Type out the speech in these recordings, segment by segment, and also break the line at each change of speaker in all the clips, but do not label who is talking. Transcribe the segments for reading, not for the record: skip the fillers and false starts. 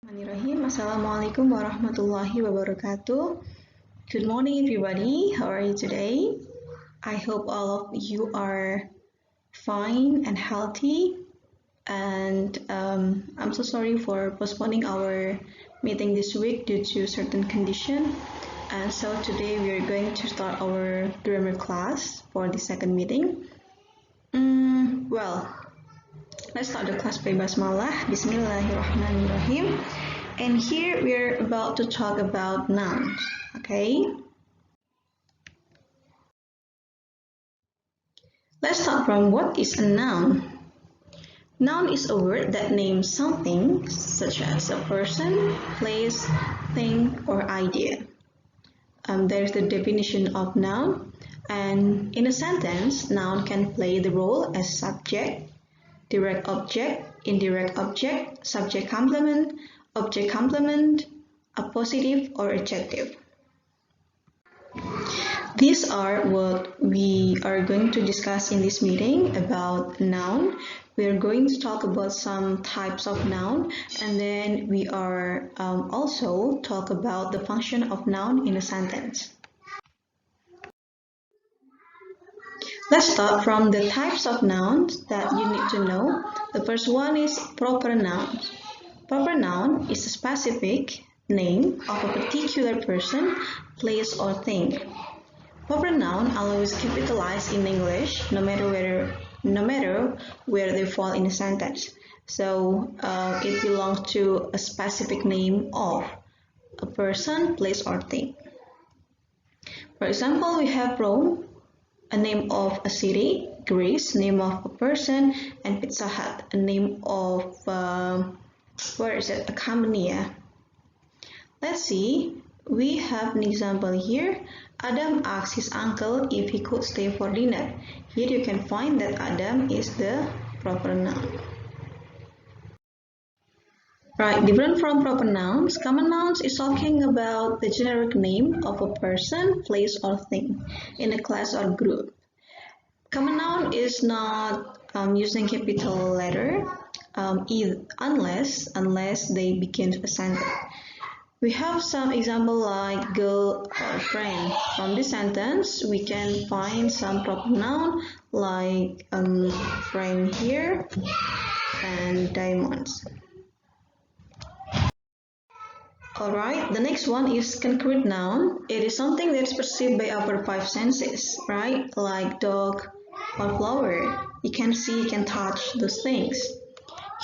Bismillahirrahmanirrahim. Assalamualaikum warahmatullahi wabarakatuh. Good morning, everybody. How are you today? I hope all of you are fine and healthy. And I'm so sorry for postponing our meeting this week due to certain condition. And so today we are going to start our grammar class for the second meeting. Well, let's start the class by Basmalah. Bismillahirrahmanirrahim. And here we're about to talk about nouns, okay? Let's start from what is a noun. Noun is a word that names something, such as a person, place, thing, or idea. There's the definition of noun, and in a sentence, noun can play the role as subject, direct object, indirect object, subject complement, object complement, appositive or adjective. These are what we are going to discuss in this meeting about noun. We are going to talk about some types of noun, and then we are also talk about the function of noun in a sentence. Let's start from the types of nouns that you need to know. The first one is proper nouns. Proper noun is a specific name of a particular person, place, or thing. Proper noun always capitalized in English, no matter where they fall in a sentence. So it belongs to a specific name of a person, place, or thing. For example, we have Rome, a name of a city, Greece, name of a person, and Pizza Hut, a name of a company. Let's see, we have an example here. Adam asked his uncle if he could stay for dinner. Here you can find that Adam is the proper noun. Right, different from proper nouns, common nouns is talking about the generic name of a person, place, or thing in a class or group. Common noun is not using capital letter unless they begin with a sentence. We have some example like girl or friend. From this sentence, we can find some proper noun like friend here and diamonds. Alright, the next one is concrete noun. It is something that's perceived by our five senses, right? Like dog or flower. You can see, you can touch those things.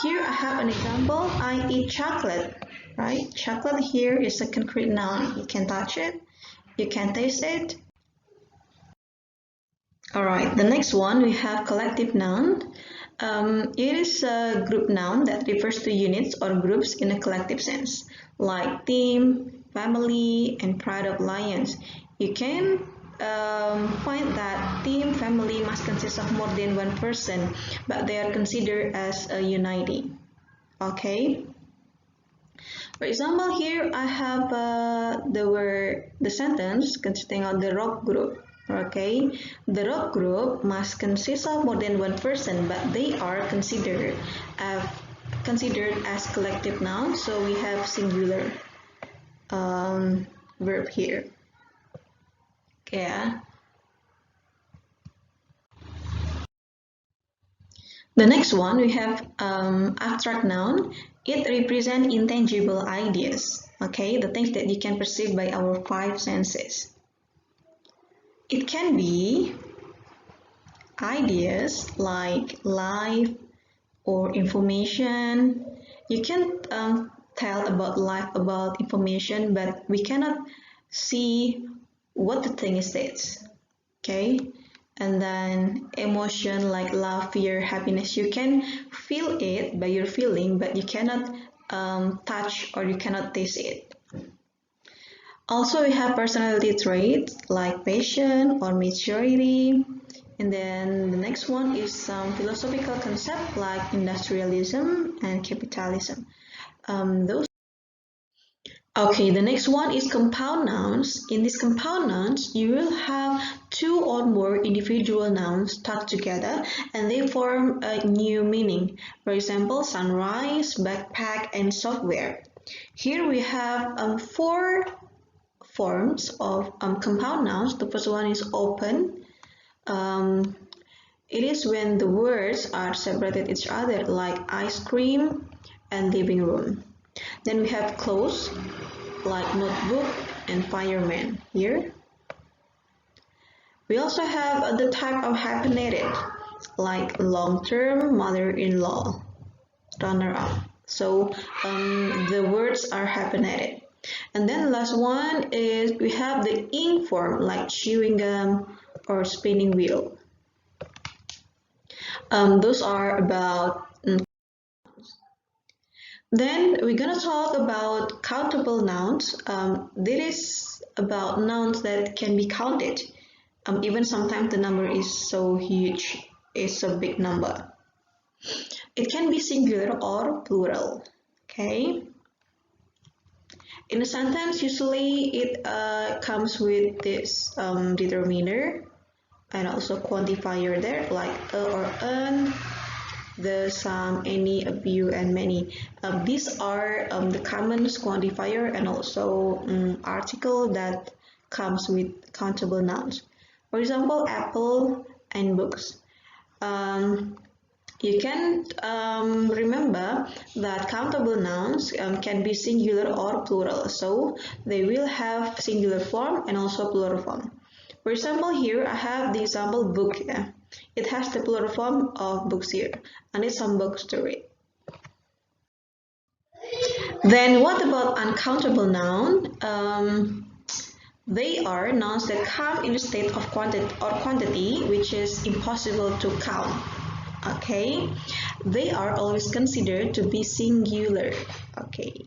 Here I have an example. I eat chocolate, right? Chocolate here is a concrete noun. You can touch it, you can taste it. Alright, the next one we have collective noun. It is a group noun that refers to units or groups in a collective sense, like team, family, and pride of lions. You can find that team, family must consist of more than one person, but they are considered as a unity. Okay. For example, here I have the sentence consisting of the rock group. Okay, the rock group must consist of more than one person, but they are considered as collective nouns. So we have singular verb here. Yeah. The next one we have abstract noun. It represents intangible ideas. Okay, the things that you can perceive by our five senses. It can be ideas like life or information. You can tell about life, about information, but we cannot see what the thing is. Okay, and then emotion like love, fear, happiness. You can feel it by your feeling, but you cannot touch or you cannot taste it. Also, we have personality traits like passion or maturity. And then the next one is some philosophical concept like industrialism and capitalism. Okay, the next one is compound nouns. In these compound nouns, you will have two or more individual nouns tucked together and they form a new meaning. For example, sunrise, backpack, and software. Here we have four forms of compound nouns. The first one is open. It is when the words are separated each other, like ice cream and living room. Then we have close, like notebook and fireman here. We also have the type of hyphenated, like long-term mother-in-law, runner-up. So the words are hyphenated. And then the last one is we have the ing form, like chewing gum or spinning wheel. Those are about. Then we're gonna talk about countable nouns. This is about nouns that can be counted. Even sometimes the number is so huge, it's a big number. It can be singular or plural. Okay. In a sentence, usually it comes with this determiner and also quantifier there, like a or an, the, some, any, a few, and many. These are the common quantifier and also article that comes with countable nouns. For example, apple and books. You can remember that countable nouns can be singular or plural, so they will have singular form and also plural form. For example, here I have the example book. Yeah. It has the plural form of books here. I need some books to read. Then what about uncountable noun? They are nouns that come in a state of quantity which is impossible to count. Okay, they are always considered to be singular. Okay,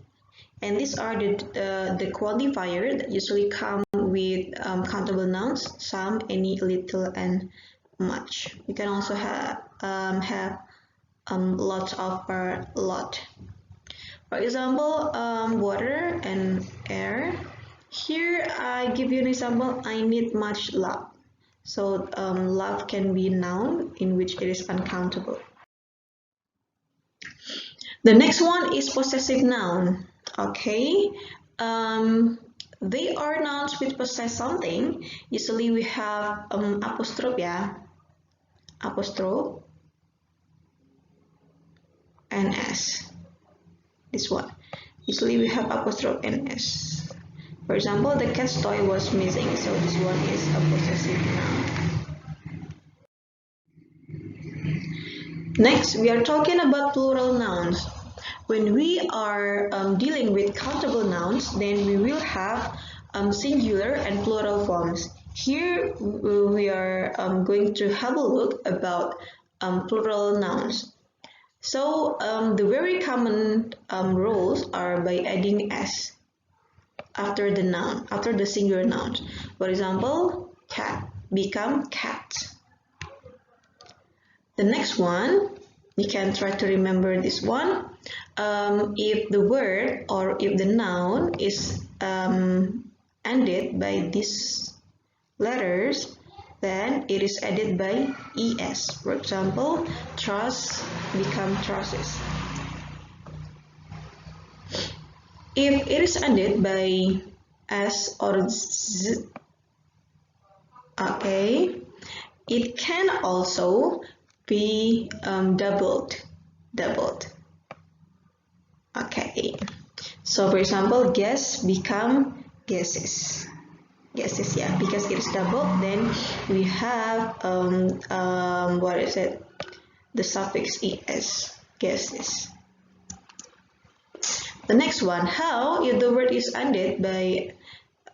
and these are the quantifier that usually come with countable nouns: some, any, little, and much. You can also have lots of or lot. For example, water and air. Here I give you an example. I need much love. So love can be a noun in which it is uncountable. The next one is possessive noun. Okay, they are nouns which possess something. Usually we have apostrophe, yeah, apostrophe and s. This one. Usually we have apostrophe and s. For example, the cat's toy was missing, so this one is a possessive noun. Next, we are talking about plural nouns. When we are dealing with countable nouns, then we will have singular and plural forms. Here we are going to have a look about plural nouns. So the very common rules are by adding s after the noun, after the singular noun. For example, cat become cat. The next one, you can try to remember this one. If the word or if the noun is ended by these letters, then it is added by es. For example, trust become trusses. If it is ended by s or z, okay, it can also be doubled. Okay, so for example, guess become guesses. Guesses, yeah, because it is doubled, then we have what is it? The suffix es, guesses. The next one, how if the word is ended by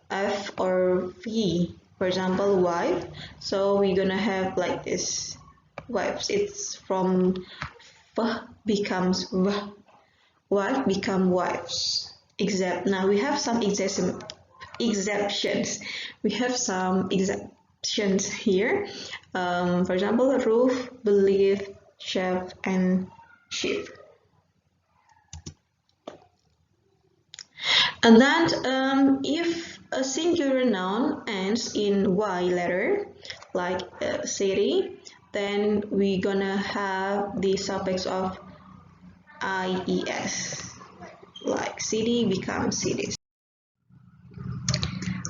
f or v. For example, wife. So we're gonna have like this. Wives. It's from v becomes v. Wife become wives. Except now we have some exceptions. We have some exceptions here. For example, roof, believe, chef, and sheep. And then if a singular noun ends in y letter, like city, then we're gonna have the suffix of ies. like city becomes cities.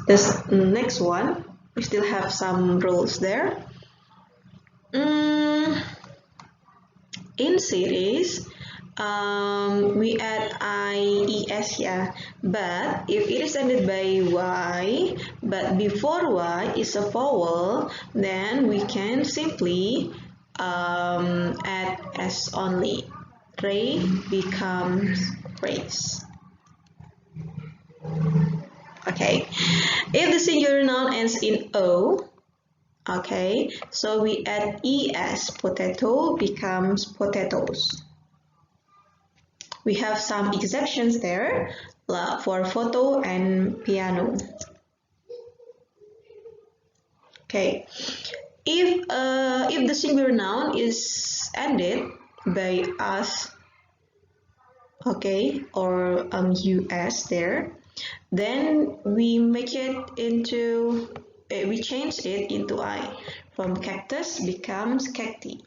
This next one, we still have some rules there. In cities, we add IES here, but if it is ended by Y, but before Y is a vowel, then we can simply add S only. Ray becomes race. Okay, if the singular noun ends in O, okay, so we add ES, potato becomes potatoes. We have some exceptions there for photo and piano. Okay, if the singular noun is ended by us, okay, or us there, then we make it into we change it into I. From cactus becomes cacti.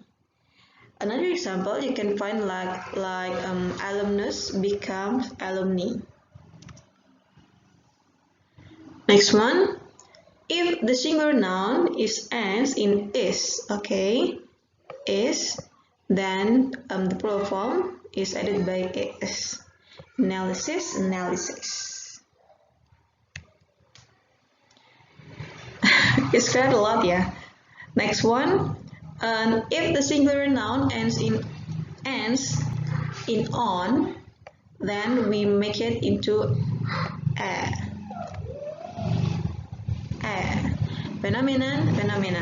Another example you can find like alumnus becomes alumni. Next one, if the singular noun ends in is, okay, is, then the plural form is added by is. Analysis, analysis. It's quite a lot, yeah. Next one, if the singular noun ends in on, then we make it into a. Phenomenon, phenomena,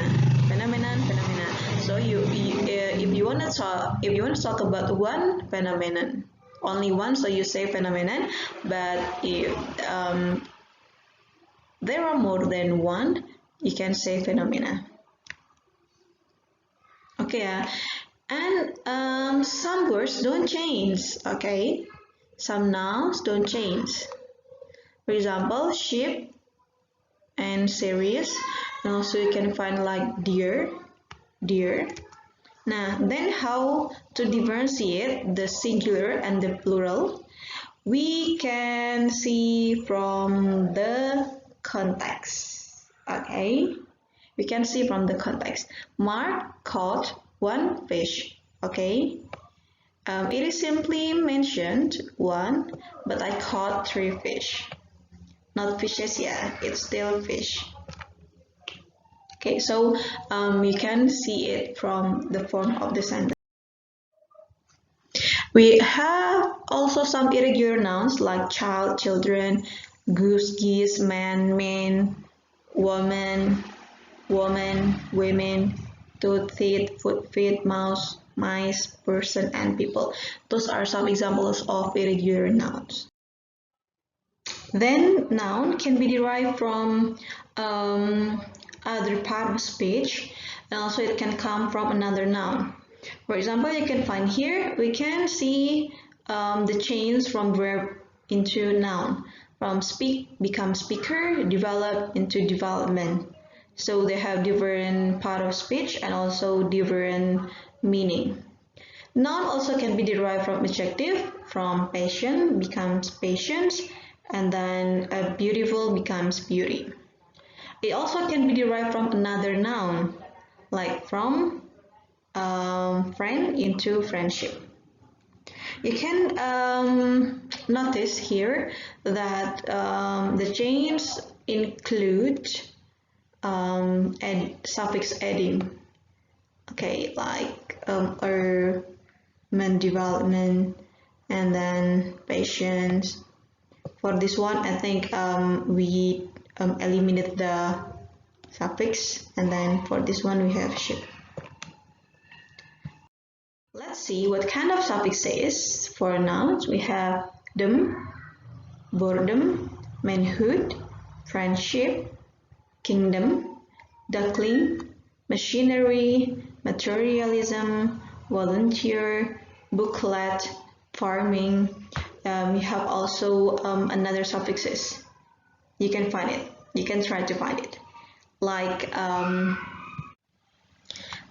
phenomenon, phenomena. So if you want to talk about one phenomenon, only one, so you say phenomenon. But if there are more than one, you can say phenomena. Okay, and some words don't change. Okay, some nouns don't change. For example, sheep and serious. And also you can find like deer. Now then, how to differentiate the singular and the plural? We can see from the context. Okay, we can see from the context. Mark caught one fish. Okay, it is simply mentioned one, but I caught 3 fish. Not fishes, yeah, it's still fish. Okay, so you can see it from the form of the sentence. We have also some irregular nouns like child, children, goose, geese, man, men, woman, women, tooth, teeth, foot, feet, mouse, mice, person, and people. Those are some examples of irregular nouns. Then noun can be derived from other part of speech, and also it can come from another noun. For example, you can find here, we can see the change from verb into noun. From speak become speaker, develop into development. So they have different part of speech and also different meaning. Noun also can be derived from adjective, from patient becomes patience, and then beautiful becomes beauty. It also can be derived from another noun, like from friend into friendship. You can notice here that the chains include suffix adding. Okay, like development, and then patience. For this one, I think we eliminate the suffix, and then for this one we have ship. Let's see what kind of suffixes for nouns. We have dom, boredom, manhood, friendship, kingdom, duckling, machinery, materialism, volunteer, booklet, farming. We have also another suffixes. You can find it. You can try to find it. Like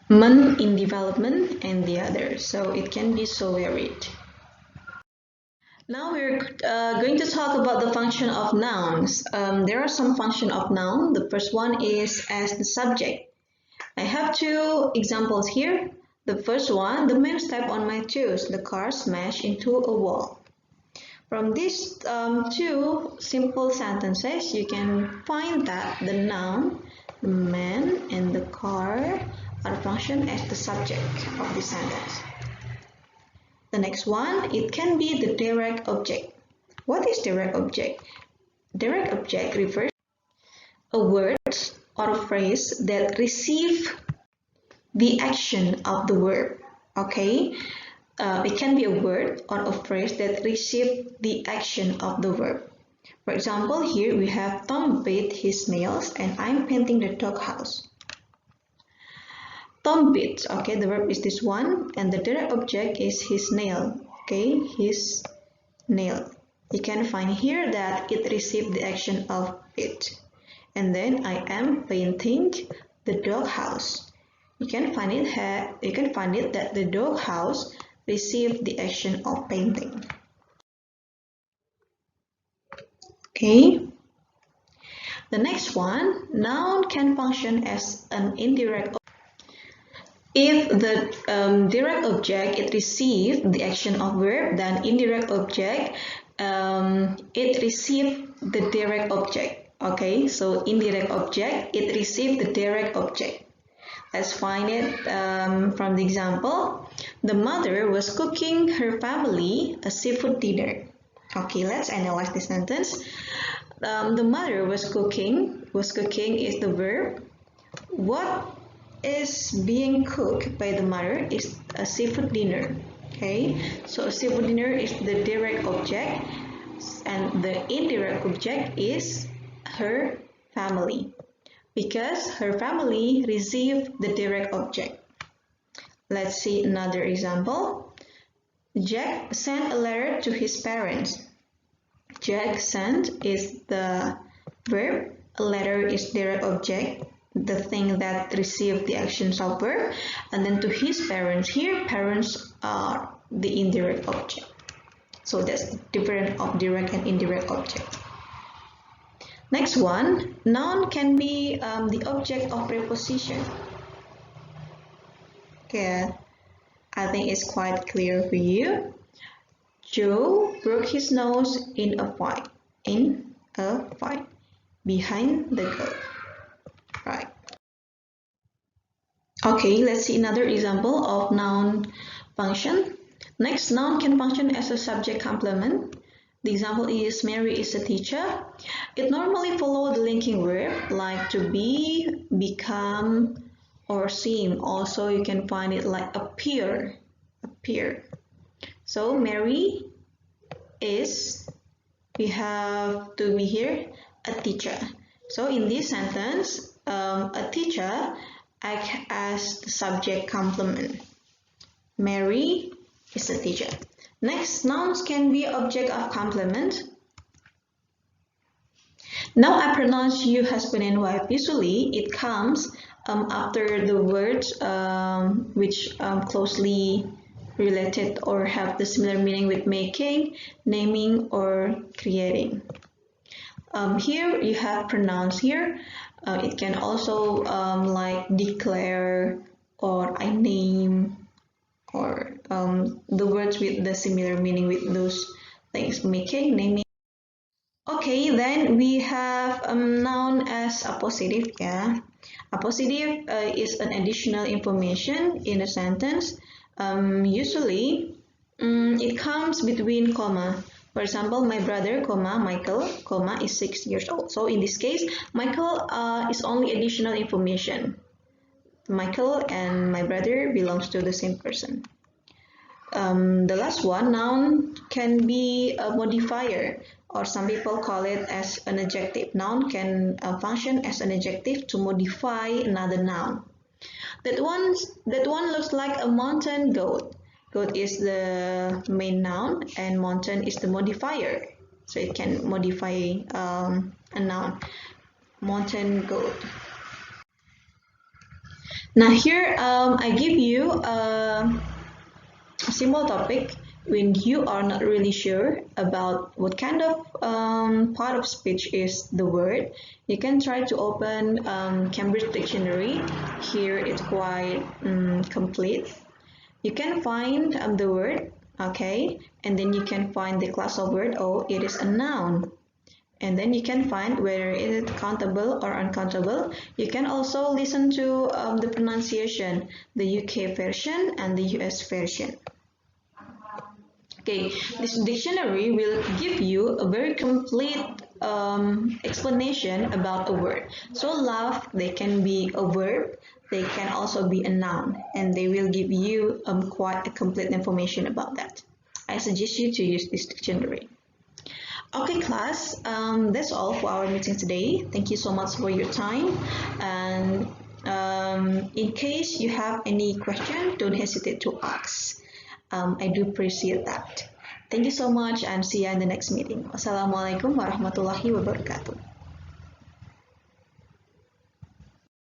men in development and the other. So it can be so varied. Now we're going to talk about the function of nouns. There are some function of noun. The first one is as the subject. I have two examples here. The first one, the man stepped on my toes. The car smashed into a wall. From these two simple sentences, you can find that the noun, the man and the car are functioned as the subject of this sentence. The next one, it can be the direct object. What is direct object? Direct object refers to a word or a phrase that receive the action of the verb. Okay, it can be a word or a phrase that receive the action of the verb. For example, here we have Tom bit his nails and I'm painting the doghouse. Tom bit, okay, the verb is this one and the direct object is his nail, okay, his nail. You can find here that it received the action of bit. And then I am painting the doghouse. You can find it that the doghouse received the action of painting. Okay. The next one, noun can function as an indirect. If the direct object it received the action of verb, then indirect object it received the direct object. Okay, so indirect object it received the direct object. Let's find it from the example. The mother was cooking her family a seafood dinner. Okay, let's analyze this sentence. The mother was cooking. Was cooking is the verb. What is being cooked by the mother is a seafood dinner. Okay, so a seafood dinner is the direct object and the indirect object is her family because her family received the direct object. Let's see another example. Jack sent a letter to his parents. Jack sent is the verb, a letter is direct object, the thing that received the actions of verb, and then to his parents. Here, parents are the indirect object. So that's the difference of direct and indirect object. Next one, noun can be the object of preposition. Okay, I think it's quite clear for you. Joe broke his nose in a fight. Behind the girl. Right. Okay, let's see another example of noun function. Next, noun can function as a subject complement. The example is Mary is a teacher. It normally follows the linking verb like to be, become, or seem. Also, you can find it like appear. So, Mary is, we have to be here, a teacher. So, in this sentence, a teacher acts as the subject complement. Mary is a teacher. Next, nouns can be object of complement. Now I pronounce you husband and wife. Usually it comes after the words which closely related or have the similar meaning with making, naming, or creating. Here you have pronouns here. It can also like declare or I name or the words with the similar meaning with those things, making, naming. Okay, then we have noun as appositive. Yeah, appositive is an additional information in a sentence. Usually, it comes between comma. For example, my brother, comma, Michael, comma, is 6 years old. So in this case, Michael is only additional information. Michael and my brother belongs to the same person. The last one, noun can be a modifier, or some people call it as an adjective. Noun can function as an adjective to modify another noun. That one looks like a mountain goat. Goat is the main noun and mountain is the modifier. So it can modify a noun. Mountain goat. Now here I give you a simple topic. when you are not really sure about what kind of part of speech is the word, you can try to open Cambridge Dictionary. Here it's quite complete. You can find the word, okay, and then you can find the class of word. Oh, it is a noun. And then you can find whether it is countable or uncountable. You can also listen to the pronunciation, the UK version and the US version. Okay, this dictionary will give you a very complete explanation about a word. So love, they can be a verb, they can also be a noun, and they will give you quite a complete information about that. I suggest you to use this dictionary. Okay, class, that's all for our meeting today. Thank you so much for your time. And in case you have any question, don't hesitate to ask. I do appreciate that. Thank you so much and see you in the next meeting. Wassalamualaikum warahmatullahi wabarakatuh.